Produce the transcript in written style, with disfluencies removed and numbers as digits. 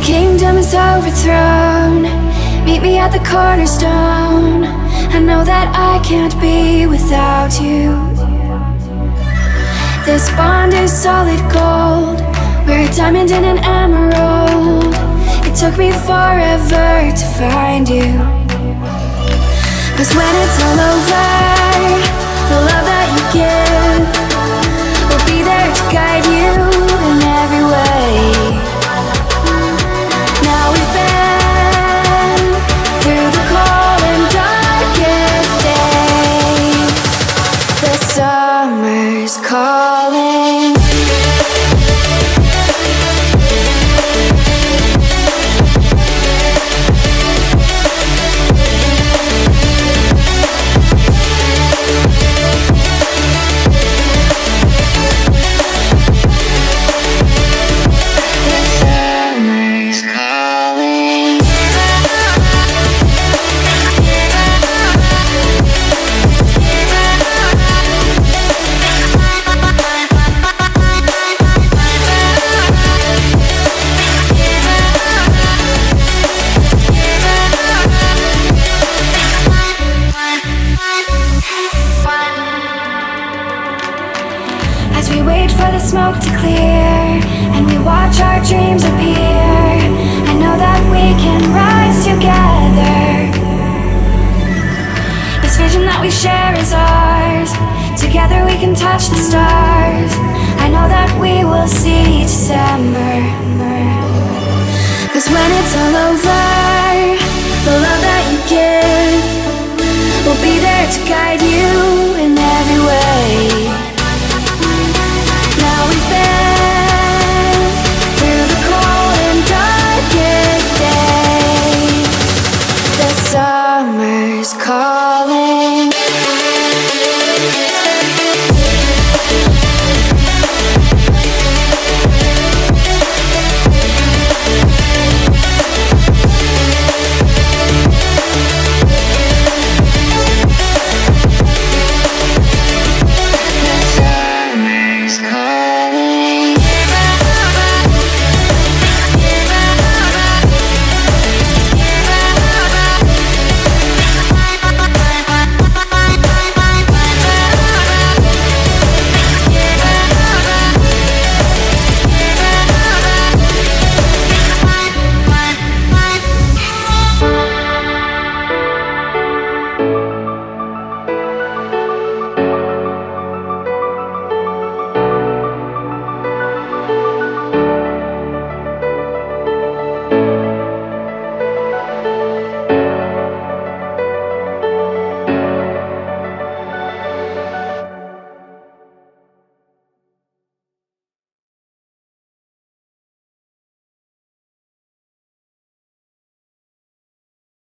kingdom is overthrown. Meet me at the cornerstone. I know that I can't be without you. This bond is solid gold. We're a diamond and an emerald. It took me forever to find you. 'Cause when it's all over, the love that you give will be there to guide you in every way. Now we've been through the cold and darkest days. The summer's calling. Smoke to clear, and we watch our dreams appear. I know that we can rise together. This vision that we share is ours. Together we can touch the stars. I know that we will see December. 'Cause when it's all over, the love that you give will be there to guide you in every way.